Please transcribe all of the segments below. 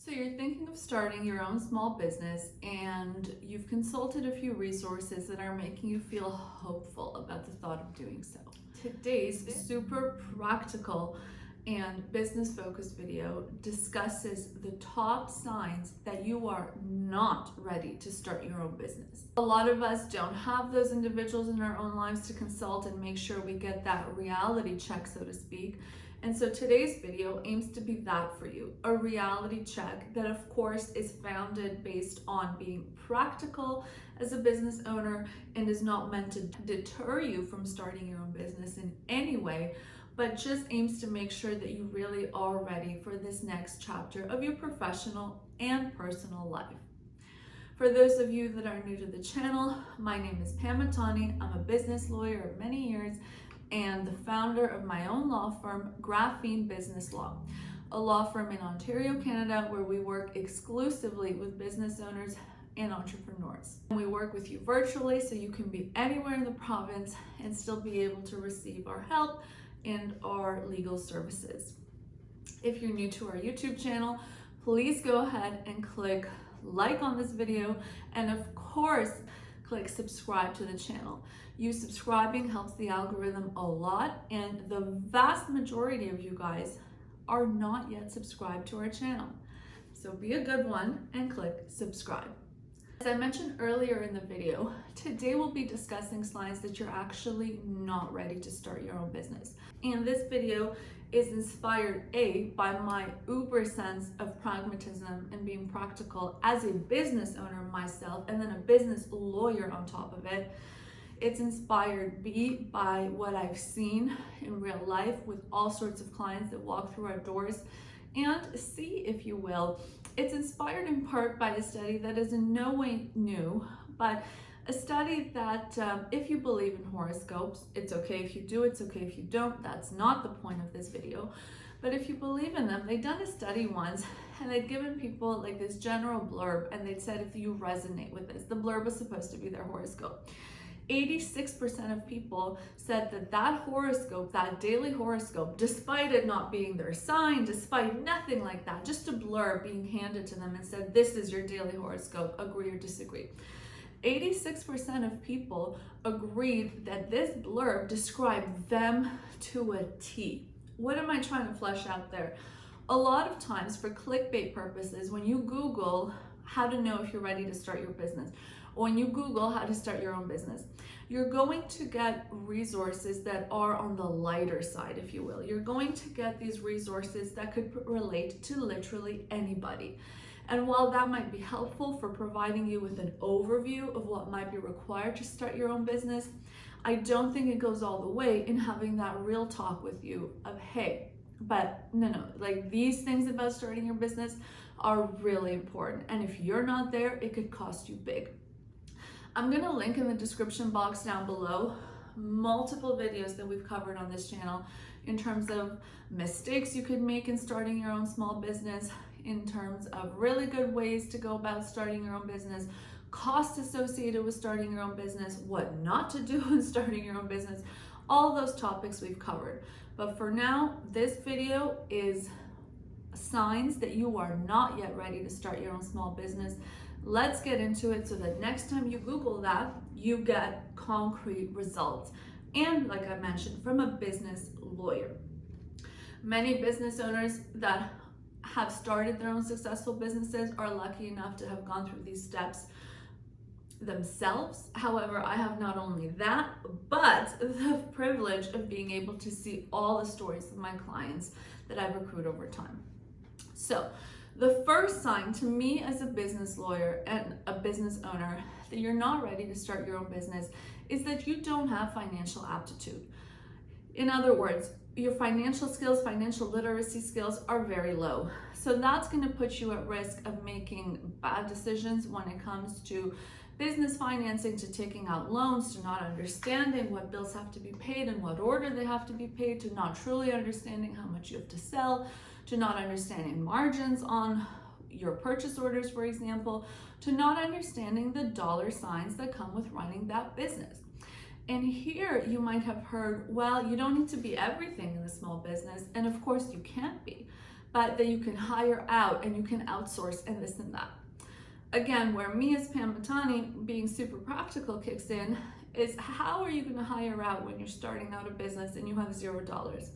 So you're thinking of starting your own small business and you've consulted a few resources that are making you feel hopeful about the thought of doing so. Today's super practical and business focused video discusses the top signs that you are not ready to start your own business. A lot of us don't have those individuals in our own lives to consult and make sure we get that reality check, so to speak. And so today's video aims to be that for you, a reality check that of course is founded based on being practical as a business owner and is not meant to deter you from starting your own business in any way, but just aims to make sure that you really are ready for this next chapter of your professional and personal life. For those of you that are new to the channel, my name is Pam Matani. I'm a business lawyer of many years and the founder of my own law firm, Graphene Business Law, a law firm in Ontario, Canada, where we work exclusively with business owners and entrepreneurs. And we work with you virtually so you can be anywhere in the province and still be able to receive our help and our legal services. If you're new to our YouTube channel, please go ahead and click like on this video, and of course, click subscribe to the channel. You subscribing helps the algorithm a lot, and the vast majority of you guys are not yet subscribed to our channel. So be a good one and click subscribe. As I mentioned earlier in the video, today we'll be discussing signs that you're actually not ready to start your own business. And this video is inspired by my uber sense of pragmatism and being practical as a business owner myself, and then a business lawyer on top of it. It's inspired B by what I've seen in real life with all sorts of clients that walk through our doors, and C, if you will, it's inspired in part by a study that is in no way new, but a study that if you believe in horoscopes, it's okay if you do, it's okay if you don't, that's not the point of this video. But if you believe in them, they've done a study once and they'd given people like this general blurb and they'd said if you resonate with this, the blurb was supposed to be their horoscope. 86% of people said that that horoscope, that daily horoscope, despite it not being their sign, despite nothing like that, just a blurb being handed to them and said, this is your daily horoscope, agree or disagree. 86% of people agreed that this blurb described them to a T. What am I trying to flesh out there? A lot of times for clickbait purposes, when you Google how to know if you're ready to start your business, or when you Google how to start your own business, you're going to get resources that are on the lighter side, if you will. You're going to get these resources that could relate to literally anybody. And while that might be helpful for providing you with an overview of what might be required to start your own business, I don't think it goes all the way in having that real talk with you of, hey, but no, like these things about starting your business are really important. And if you're not there, it could cost you big. I'm gonna link in the description box down below multiple videos that we've covered on this channel in terms of mistakes you could make in starting your own small business, in terms of really good ways to go about starting your own business, costs associated with starting your own business, what not to do in starting your own business, all those topics we've covered. But for now, this video is signs that you are not yet ready to start your own small business. Let's get into it so that next time you Google that, you get concrete results. And like I mentioned, from a business lawyer. Many business owners that have started their own successful businesses are lucky enough to have gone through these steps themselves. However, I have not only that, but the privilege of being able to see all the stories of my clients that I've accrued over time. So the first sign to me as a business lawyer and a business owner that you're not ready to start your own business is that you don't have financial aptitude. In other words, your financial skills, financial literacy skills are very low. So that's going to put you at risk of making bad decisions when it comes to business financing, to taking out loans, to not understanding what bills have to be paid and what order they have to be paid, to not truly understanding how much you have to sell, to not understanding margins on your purchase orders, for example, to not understanding the dollar signs that come with running that business. And here you might have heard, well, you don't need to be everything in a small business, and of course you can't be. but that you can hire out and you can outsource and this and that. Again, where me as Pam Batani being super practical kicks in is how are you going to hire out when you're starting out a business and you have $0?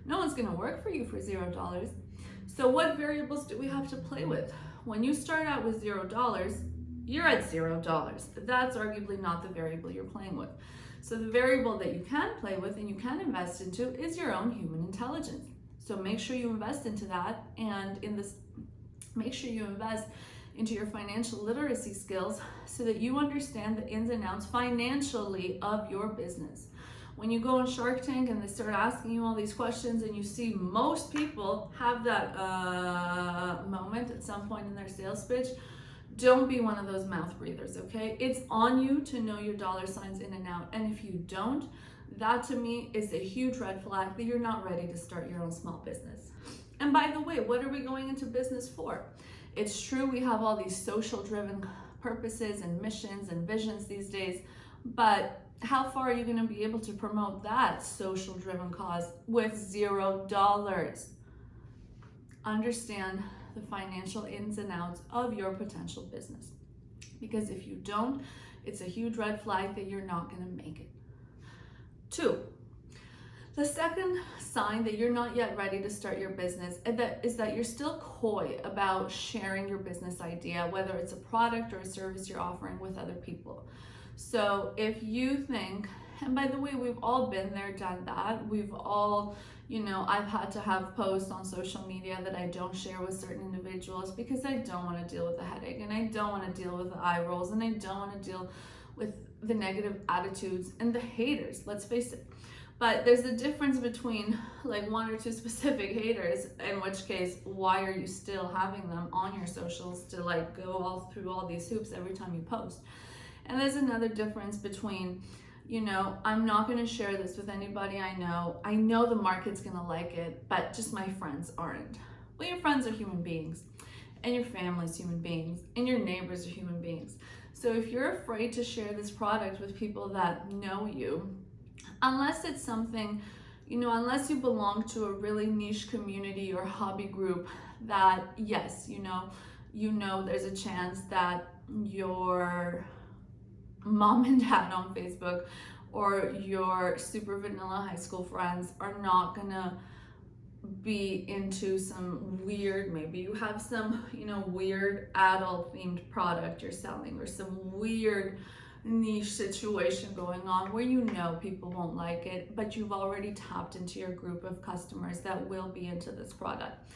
No one's going to work for you for $0. So what variables do we have to play with? When you start out with $0, you're at $0. That's arguably not the variable you're playing with. So the variable that you can play with and you can invest into is your own human intelligence. So make sure you invest into that, and make sure you invest into your financial literacy skills so that you understand the ins and outs financially of your business. When you go on Shark Tank and they start asking you all these questions and you see most people have that moment at some point in their sales pitch, don't be one of those mouth breathers, okay? It's on you to know your dollar signs in and out. And if you don't, that to me is a huge red flag that you're not ready to start your own small business. And by the way, what are we going into business for? It's true we have all these social driven purposes and missions and visions these days, but how far are you going to be able to promote that social driven cause with $0? Understand the financial ins and outs of your potential business, because if you don't, it's a huge red flag that you're not going to make it. 2, the second sign that you're not yet ready to start your business is that you're still coy about sharing your business idea, whether it's a product or a service you're offering with other people. So if you think, and by the way, we've all been there, done that. We've all, I've had to have posts on social media that I don't share with certain individuals because I don't want to deal with the headache, and I don't want to deal with the eye rolls, and I don't want to deal with the negative attitudes and the haters, let's face it. But there's a difference between like 1 or 2 specific haters, in which case, why are you still having them on your socials to like go all through all these hoops every time you post? And there's another difference between, I'm not going to share this with anybody I know. I know the market's going to like it, but just my friends aren't. Well, your friends are human beings, and your family's human beings, and your neighbors are human beings. So if you're afraid to share this product with people that know you, unless it's something, unless you belong to a really niche community or hobby group that, yes, there's a chance that your mom and dad on Facebook or your super vanilla high school friends are not gonna be into some weird, maybe you have some, weird adult themed product you're selling, or some weird niche situation going on where people won't like it, but you've already tapped into your group of customers that will be into this product.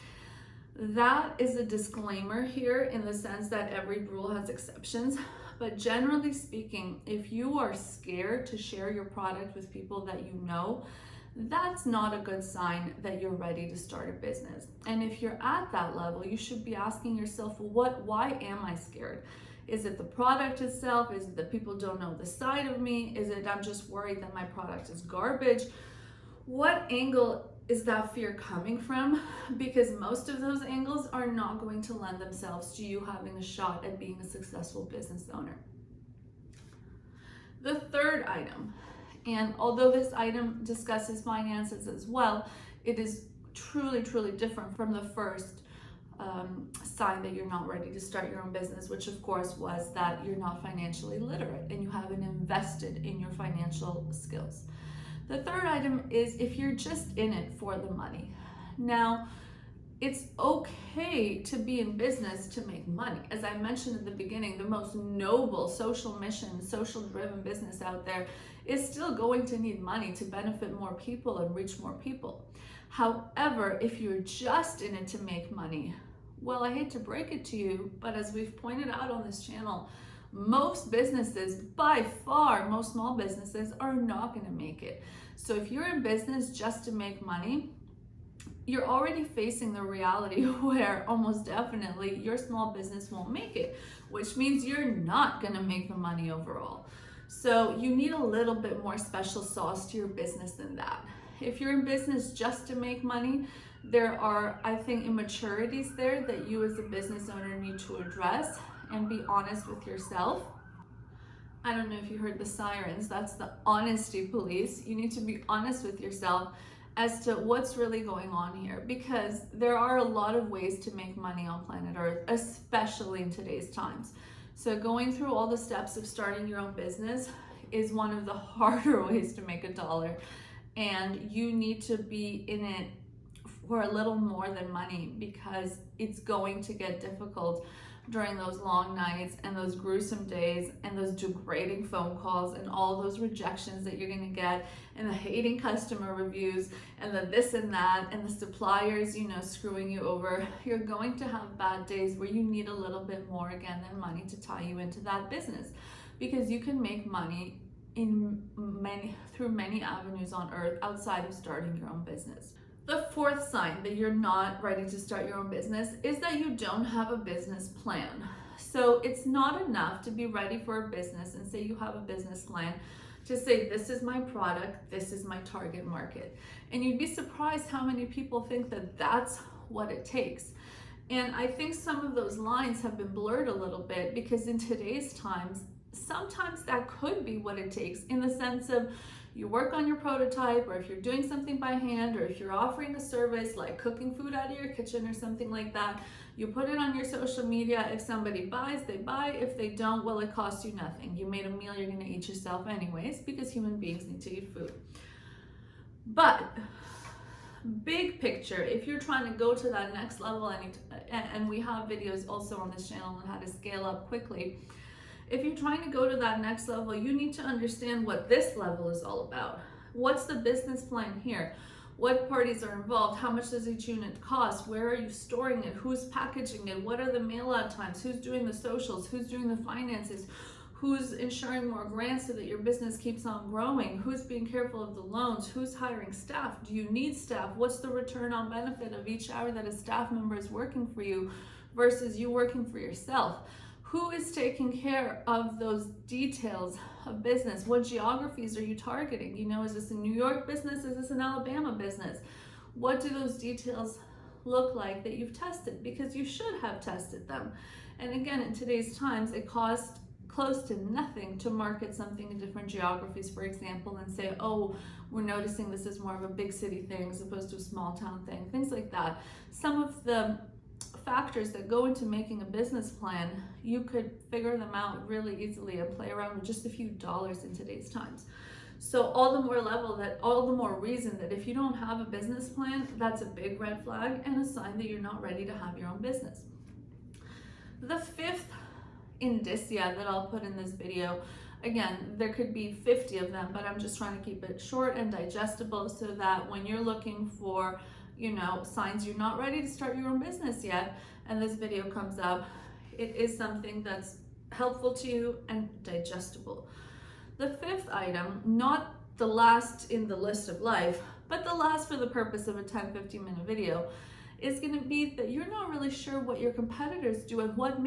That is a disclaimer here, in the sense that every rule has exceptions. But generally speaking, if you are scared to share your product with people that you know, that's not a good sign that you're ready to start a business. And if you're at that level, you should be asking yourself, why am I scared? Is it the product itself? Is it that people don't know the side of me? Is it I'm just worried that my product is garbage? What angle is that fear coming from? Because most of those angles are not going to lend themselves to you having a shot at being a successful business owner. The third item, and although this item discusses finances as well, it is truly, truly different from the first sign that you're not ready to start your own business, which of course was that you're not financially literate and you haven't invested in your financial skills. The third item is if you're just in it for the money. Now, it's okay to be in business to make money. As I mentioned at the beginning, the most noble social mission, social driven business out there is still going to need money to benefit more people and reach more people. However, if you're just in it to make money, well, I hate to break it to you, but as we've pointed out on this channel, most businesses, by far, most small businesses are not going to make it. So if you're in business just to make money, you're already facing the reality where almost definitely your small business won't make it, which means you're not going to make the money overall. So you need a little bit more special sauce to your business than that. If you're in business just to make money, there are, I think, immaturities there that you as a business owner need to address and be honest with yourself. I don't know if you heard the sirens, that's the honesty police. You need to be honest with yourself as to what's really going on here, because there are a lot of ways to make money on planet Earth, especially in today's times. So going through all the steps of starting your own business is one of the harder ways to make a dollar, and you need to be in it for a little more than money, because it's going to get difficult during those long nights and those gruesome days and those degrading phone calls and all those rejections that you're going to get, and the hating customer reviews and the this and that, and the suppliers, you know, screwing you over. You're going to have bad days where you need a little bit more, again, than money to tie you into that business, because you can make money through many avenues on earth outside of starting your own business. The fourth sign that you're not ready to start your own business is that you don't have a business plan. So it's not enough to be ready for a business and say you have a business plan, to say this is my product, this is my target market. And you'd be surprised how many people think that that's what it takes. And I think some of those lines have been blurred a little bit, because in today's times, sometimes that could be what it takes, in the sense of you work on your prototype, or if you're doing something by hand, or if you're offering a service like cooking food out of your kitchen or something like that, you put it on your social media. If somebody buys, they buy. If they don't, well, it costs you nothing. You made a meal you're going to eat yourself anyways, because human beings need to eat food. But big picture, if you're trying to go to that next level, and we have videos also on this channel on how to scale up quickly. If you're trying to go to that next level, you need to understand what this level is all about. What's the business plan here? What parties are involved? How much does each unit cost? Where are you storing it? Who's packaging it? What are the mail out times? Who's doing the socials? Who's doing the finances? Who's ensuring more grants so that your business keeps on growing? Who's being careful of the loans? Who's hiring staff? Do you need staff? What's the return on benefit of each hour that a staff member is working for you versus you working for yourself? Who is taking care of those details of business? What geographies are you targeting? You know, is this a New York business? Is this an Alabama business? What do those details look like that you've tested? Because you should have tested them. And again, in today's times, it costs close to nothing to market something in different geographies, for example, and say, oh, we're noticing this is more of a big city thing as opposed to a small town thing, things like that. Some of the factors that go into making a business plan, you could figure them out really easily and play around with just a few dollars in today's times. So all the more reason that if you don't have a business plan, that's a big red flag and a sign that you're not ready to have your own business. The fifth indicia that I'll put in this video, again, there could be 50 of them, but I'm just trying to keep it short and digestible so that when you're looking for, you know, signs you're not ready to start your own business yet, and this video comes up, it is something that's helpful to you and digestible. The fifth item, not the last in the list of life, but the last for the purpose of a 10-15 minute video, is going to be that you're not really sure what your competitors do and what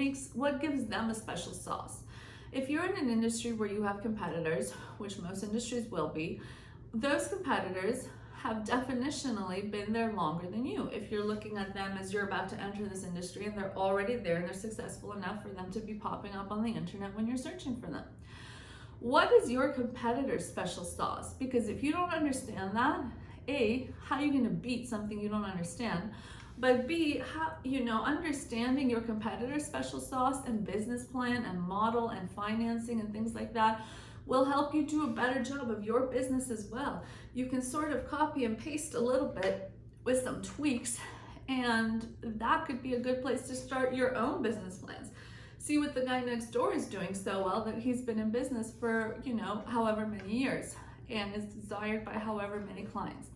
gives them a special sauce. If you're in an industry where you have competitors, which most industries will be, those competitors have definitionally been there longer than you. If you're looking at them as you're about to enter this industry and they're already there and they're successful enough for them to be popping up on the internet when you're searching for them. What is your competitor's special sauce? Because if you don't understand that, A, how are you going to beat something you don't understand? But B, understanding your competitor's special sauce and business plan and model and financing and things like that will help you do a better job of your business as well. You can sort of copy and paste a little bit with some tweaks, and that could be a good place to start your own business plans. See what the guy next door is doing so well that he's been in business for, however many years and is desired by however many clients.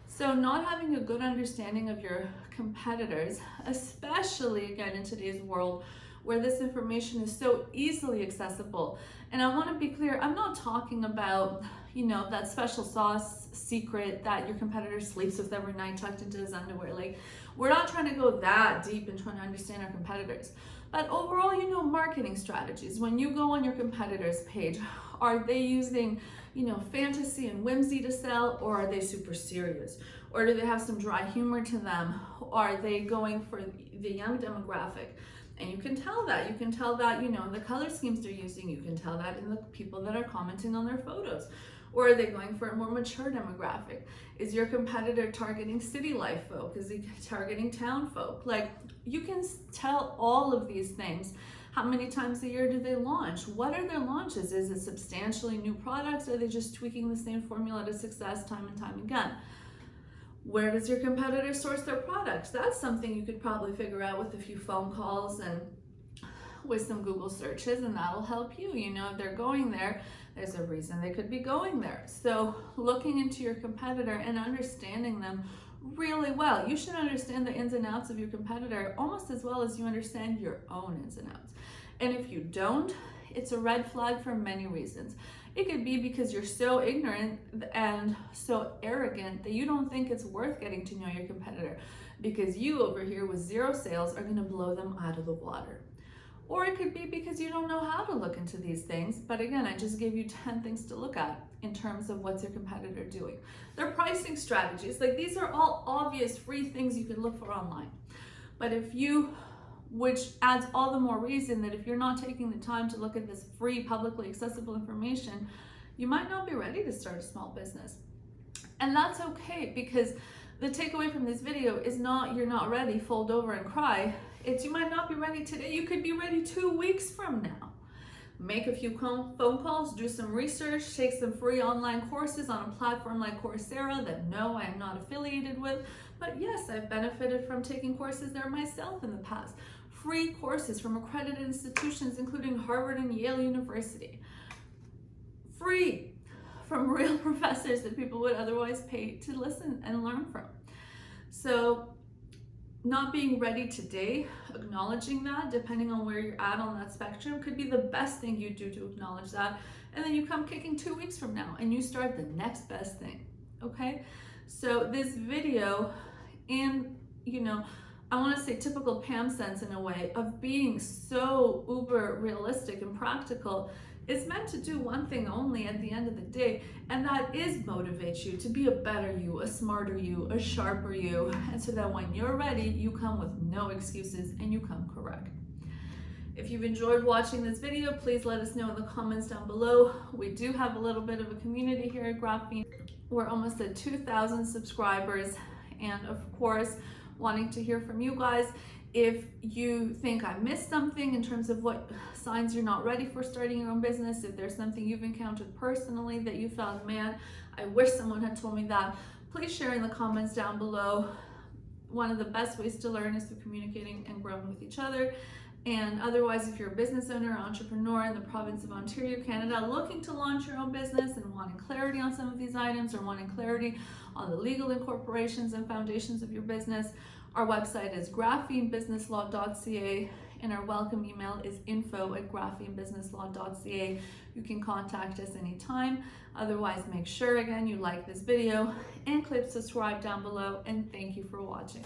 So not having a good understanding of your competitors, especially again in today's world where this information is so easily accessible. And I want to be clear, I'm not talking about, that special sauce secret that your competitor sleeps with every night tucked into his underwear. Like, we're not trying to go that deep in trying to understand our competitors. But overall, marketing strategies. When you go on your competitor's page, are they using fantasy and whimsy to sell, or are they super serious? Or do they have some dry humor to them? Are they going for the young demographic? And you can tell that. You can tell that, in the color schemes they're using. You can tell that in the people that are commenting on their photos. Or are they going for a more mature demographic? Is your competitor targeting city life folk? Is he targeting town folk? Like, you can tell all of these things. How many times a year do they launch? What are their launches? Is it substantially new products? Or are they just tweaking the same formula to success time and time again? Where does your competitor source their products? That's something you could probably figure out with a few phone calls and with some Google searches, and that'll help you. You know, if they're going there, there's a reason they could be going there. So looking into your competitor and understanding them really well. You should understand the ins and outs of your competitor almost as well as you understand your own ins and outs. And if you don't, it's a red flag for many reasons. It could be because you're so ignorant and so arrogant that you don't think it's worth getting to know your competitor, because you over here with zero sales are going to blow them out of the water. Or it could be because you don't know how to look into these things. But again, I just gave you 10 things to look at in terms of what's your competitor doing. Their pricing strategies, like these are all obvious free things you can look for online. But which adds all the more reason that if you're not taking the time to look at this free, publicly accessible information, you might not be ready to start a small business. And that's okay, because the takeaway from this video is not you're not ready, fold over and cry. It's you might not be ready today, you could be ready 2 weeks from now. Make a few phone calls, do some research, take some free online courses on a platform like Coursera that no, I am not affiliated with, but yes, I've benefited from taking courses there myself in the past. Free courses from accredited institutions, including Harvard and Yale University. Free from real professors that people would otherwise pay to listen and learn from. So not being ready today, acknowledging that, depending on where you're at on that spectrum, could be the best thing you do to acknowledge that. And then you come kicking 2 weeks from now and you start the next best thing, okay? So this video, in, you know, I want to say typical Pam sense in a way of being so uber realistic and practical, is meant to do one thing only at the end of the day, and that is motivate you to be a better you, a smarter you, a sharper you, and so that when you're ready, you come with no excuses and you come correct. If you've enjoyed watching this video, please let us know in the comments down below. We do have a little bit of a community here at Graphene. We're almost at 2,000 subscribers, and of course, wanting to hear from you guys. If you think I missed something in terms of what signs you're not ready for starting your own business, if there's something you've encountered personally that you felt, man, I wish someone had told me that, please share in the comments down below. One of the best ways to learn is through communicating and growing with each other. And otherwise, if you're a business owner or entrepreneur in the province of Ontario, Canada, looking to launch your own business and wanting clarity on some of these items, or wanting clarity on the legal incorporations and foundations of your business, our website is graphenebusinesslaw.ca, and our welcome email is info@graphenebusinesslaw.ca. You can contact us anytime. Otherwise, make sure again you like this video and click subscribe down below, and thank you for watching.